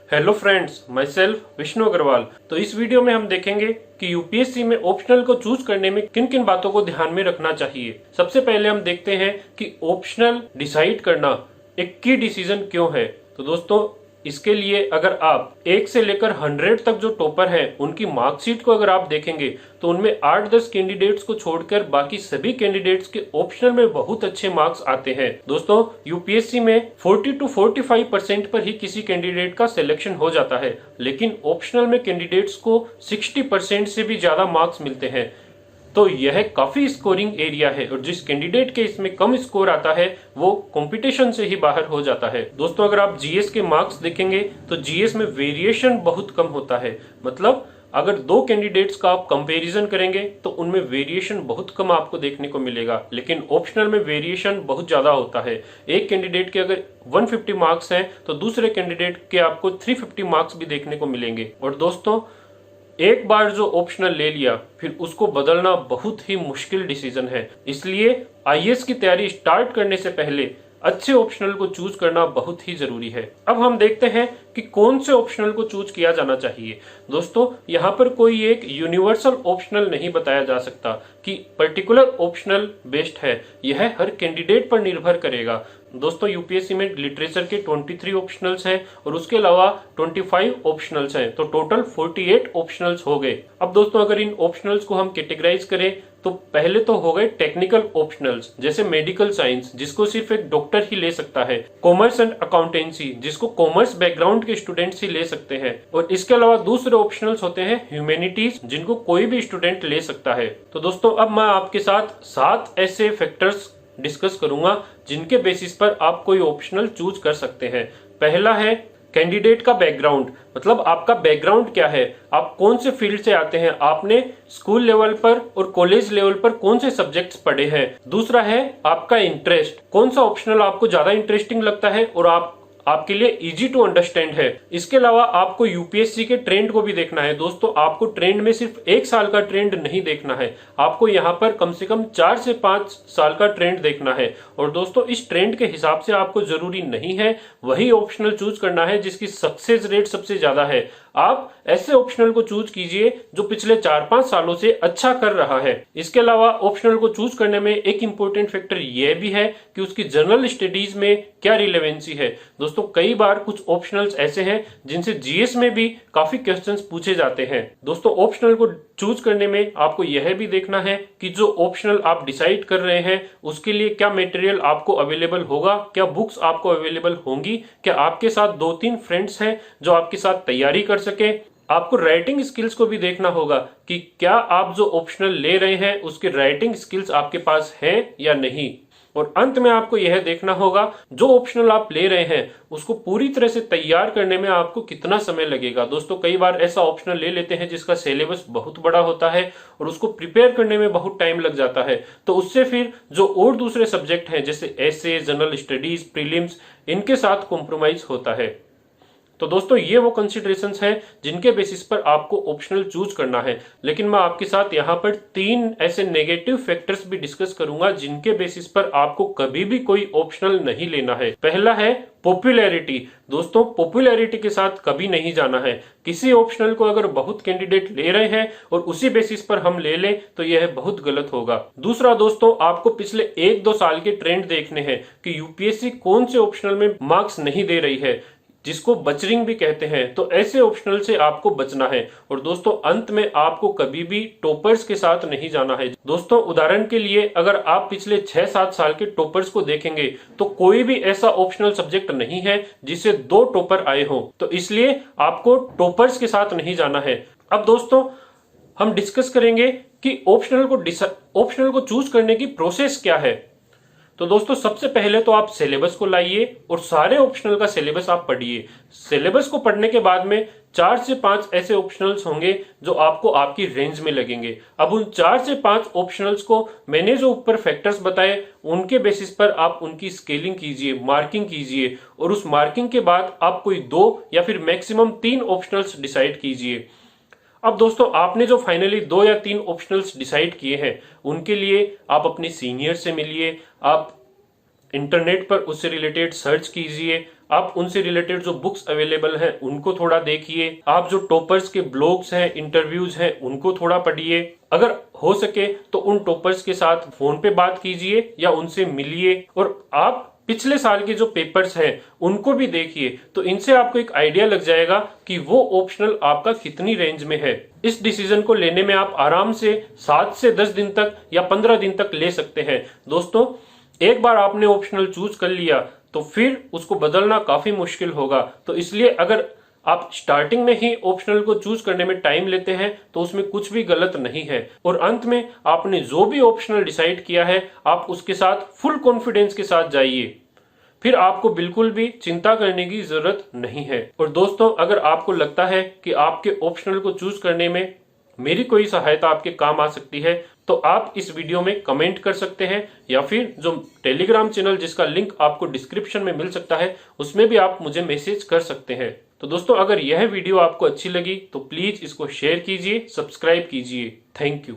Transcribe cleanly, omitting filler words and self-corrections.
Hello friends, myself Vishnu Agrawal. तो इस video में हम देखेंगे कि यूपीएससी में ऑप्शनल को चूज करने में किन किन बातों को ध्यान में रखना चाहिए। सबसे पहले हम देखते हैं कि ऑप्शनल डिसाइड करना एक की डिसीजन क्यों है। तो दोस्तों, इसके लिए अगर आप 1 से लेकर 100 तक जो टॉपर है उनकी मार्कशीट को अगर आप देखेंगे तो उनमें 8-10 कैंडिडेट्स को छोड़कर बाकी सभी कैंडिडेट्स के ऑप्शनल में बहुत अच्छे मार्क्स आते हैं। दोस्तों, यूपीएससी में 40 to 45% पर ही किसी कैंडिडेट का सिलेक्शन हो जाता है, लेकिन ऑप्शनल में कैंडिडेट्स को 60% से भी ज्यादा मार्क्स मिलते हैं। तो यह काफी स्कोरिंग एरिया है और जिस कैंडिडेट के इसमें कम स्कोर आता है वो कंपटीशन से ही बाहर हो जाता है। दोस्तों, अगर आप जीएस के मार्क्स देखेंगे तो जीएस में वेरिएशन बहुत कम होता है। मतलब अगर दो कैंडिडेट्स का आप कंपैरिजन करेंगे तो उनमें वेरिएशन बहुत कम आपको देखने को मिलेगा, लेकिन ऑप्शनल में वेरिएशन बहुत ज्यादा होता है। एक कैंडिडेट के अगर 150 मार्क्स हैं तो दूसरे कैंडिडेट के आपको 350 मार्क्स भी देखने को मिलेंगे। और दोस्तों, एक बार जो ऑप्शनल ले लिया फिर उसको बदलना बहुत ही मुश्किल डिसीजन है। इसलिए आईएएस की तैयारी स्टार्ट करने से पहले अच्छे ऑप्शनल को चूज करना बहुत ही जरूरी है। अब हम देखते हैं कि कौन से ऑप्शनल को चूज किया जाना चाहिए। दोस्तों, यहाँ पर कोई एक यूनिवर्सल ऑप्शनल नहीं बताया जा सकता कि पर्टिकुलर ऑप्शनल बेस्ट है। यह हर कैंडिडेट पर निर्भर करेगा। दोस्तों, यूपीएससी में लिटरेचर के 23 ऑप्शनल्स हैं और उसके अलावा 25 ऑप्शनल्स हैं, तो टोटल 48 ऑप्शनल्स हो गए। अब दोस्तों, अगर इन ऑप्शनल्स को हम कैटेगराइज करें तो पहले तो हो गए टेक्निकल ऑप्शनल्स, जैसे मेडिकल साइंस जिसको सिर्फ एक डॉक्टर ही ले सकता है, कॉमर्स एंड अकाउंटेंसी जिसको कॉमर्स बैकग्राउंड के स्टूडेंट्स ही ले सकते हैं, और इसके अलावा दूसरे ऑप्शनल्स होते हैं ह्यूमैनिटीज जिनको कोई भी स्टूडेंट ले सकता है। तो दोस्तों, अब मैं आपके साथ 7 ऐसे फैक्टर्स डिस्कस करूंगा जिनके बेसिस पर आप कोई ऑप्शनल चूज कर सकते हैं। पहला है कैंडिडेट का बैकग्राउंड, मतलब आपका बैकग्राउंड क्या है, आप कौन से फील्ड से आते हैं, आपने स्कूल लेवल पर और कॉलेज लेवल पर कौन से सब्जेक्ट्स पढ़े हैं। दूसरा है आपका इंटरेस्ट, कौन सा ऑप्शनल आपको ज्यादा इंटरेस्टिंग लगता है और आपके लिए इजी टू अंडरस्टैंड है। इसके अलावा आपको यूपीएससी के ट्रेंड को भी देखना है। दोस्तों, आपको ट्रेंड में सिर्फ 1 साल का ट्रेंड नहीं देखना है, आपको यहाँ पर कम से कम 4 से 5 साल का ट्रेंड देखना है। और दोस्तों, इस ट्रेंड के हिसाब से आपको जरूरी नहीं है वही ऑप्शनल चूज करना है जिसकी सक्सेस रेट सबसे ज्यादा है। आप ऐसे ऑप्शनल को चूज कीजिए जो पिछले 4-5 सालों से अच्छा कर रहा है। इसके अलावा ऑप्शनल को चूज करने में एक इंपॉर्टेंट फैक्टर यह भी है कि उसकी जनरल स्टडीज में क्या रिलेवेंसी है। दोस्तों, कई बार कुछ ऑप्शनल्स ऐसे हैं जिनसे जीएस में भी काफी क्वेश्चंस पूछे जाते हैं। दोस्तों, ऑप्शनल को चूज करने में आपको यह भी देखना है कि जो ऑप्शनल आप डिसाइड कर रहे हैं उसके लिए क्या मटेरियल आपको अवेलेबल होगा, क्या बुक्स आपको अवेलेबल होंगी, क्या आपके साथ 2-3 फ्रेंड्स हैं जो आपके साथ तैयारी कर सके। आपको राइटिंग स्किल्स को भी देखना होगा कि क्या आप जो ऑप्शनल ले रहे हैं उसके राइटिंग स्किल्स आपके पास हैं या नहीं। और अंत में आपको यह देखना होगा जो ऑप्शनल आप ले रहे हैं उसको पूरी तरह से तैयार करने में आपको कितना समय लगेगा। दोस्तों, कई बार ऐसा ऑप्शनल ले लेते हैं जिसका सिलेबस बहुत बड़ा होता है और उसको प्रिपेयर करने में बहुत टाइम लग जाता है, तो उससे फिर जो और दूसरे सब्जेक्ट हैं जैसे एसे, जनरल स्टडीज, प्रीलिम्स, इनके साथ कॉम्प्रोमाइज होता है। तो दोस्तों, ये वो कंसिडरेशंस हैं जिनके बेसिस पर आपको ऑप्शनल चूज करना है। लेकिन मैं आपके साथ यहाँ पर 3 ऐसे नेगेटिव फैक्टर्स भी डिस्कस करूंगा जिनके बेसिस पर आपको कभी भी कोई ऑप्शनल नहीं लेना है। पहला है पॉपुलैरिटी। दोस्तों, पॉपुलैरिटी के साथ कभी नहीं जाना है। किसी ऑप्शनल को अगर बहुत कैंडिडेट ले रहे हैं और उसी बेसिस पर हम ले लें तो यह बहुत गलत होगा। दूसरा दोस्तों, आपको पिछले 1-2 साल के ट्रेंड देखने हैं कि यूपीएससी कौन से ऑप्शनल में मार्क्स नहीं दे रही है, जिसको बचरिंग भी कहते हैं। तो ऐसे ऑप्शनल से आपको बचना है। और दोस्तों, अंत में आपको कभी भी टॉपर्स के साथ नहीं जाना है। दोस्तों, उदाहरण के लिए अगर आप पिछले 6-7 साल के टॉपर्स को देखेंगे तो कोई भी ऐसा ऑप्शनल सब्जेक्ट नहीं है जिससे 2 टॉपर आए हों, तो इसलिए आपको टॉपर्स के साथ नहीं जाना है। अब दोस्तों, हम डिस्कस करेंगे कि ऑप्शनल को चूज करने की प्रोसेस क्या है। तो दोस्तों, सबसे पहले तो आप सिलेबस को लाइए और सारे ऑप्शनल का सिलेबस आप पढ़िए। सिलेबस को पढ़ने के बाद में 4 से 5 ऐसे ऑप्शनल्स होंगे जो आपको आपकी रेंज में लगेंगे। अब उन 4 से 5 ऑप्शनल्स को मैंने जो ऊपर फैक्टर्स बताए उनके बेसिस पर आप उनकी स्केलिंग कीजिए, मार्किंग कीजिए, और उस मार्किंग के बाद आप कोई 2 या फिर मैक्सिमम 3 ऑप्शनल्स डिसाइड कीजिए। अब दोस्तों, आपने जो फाइनली 2 या 3 ऑप्शनल्स डिसाइड किए हैं उनके लिए आप अपने सीनियर से मिलिए, आप इंटरनेट पर उससे रिलेटेड सर्च कीजिए, आप उनसे रिलेटेड जो बुक्स अवेलेबल हैं उनको थोड़ा देखिए, आप जो टॉपर्स के ब्लॉग्स हैं, इंटरव्यूज हैं, उनको थोड़ा पढ़िए। अगर हो सके तो उन टॉपर्स के साथ फोन पे बात कीजिए या उनसे मिलिए, और आप पिछले साल के जो पेपर्स हैं उनको भी देखिए। तो इनसे आपको एक आइडिया लग जाएगा कि वो ऑप्शनल आपका कितनी रेंज में है। इस डिसीजन को लेने में आप आराम से 7 से 10 दिन तक या 15 दिन तक ले सकते हैं। दोस्तों, एक बार आपने ऑप्शनल चूज कर लिया तो फिर उसको बदलना काफी मुश्किल होगा। तो इसलिए अगर आप स्टार्टिंग में ही ऑप्शनल को चूज करने में टाइम लेते हैं तो उसमें कुछ भी गलत नहीं है। और अंत में आपने जो भी ऑप्शनल डिसाइड किया है आप उसके साथ फुल कॉन्फिडेंस के साथ जाइए, फिर आपको बिल्कुल भी चिंता करने की जरूरत नहीं है। और दोस्तों, अगर आपको लगता है कि आपके ऑप्शनल को चूज करने में मेरी कोई सहायता आपके काम आ सकती है तो आप इस वीडियो में कमेंट कर सकते हैं, या फिर जो टेलीग्राम चैनल जिसका लिंक आपको डिस्क्रिप्शन में मिल सकता है उसमें भी आप मुझे मैसेज कर सकते हैं। तो दोस्तों, अगर यह वीडियो आपको अच्छी लगी तो प्लीज इसको शेयर कीजिए, सब्सक्राइब कीजिए। Thank you.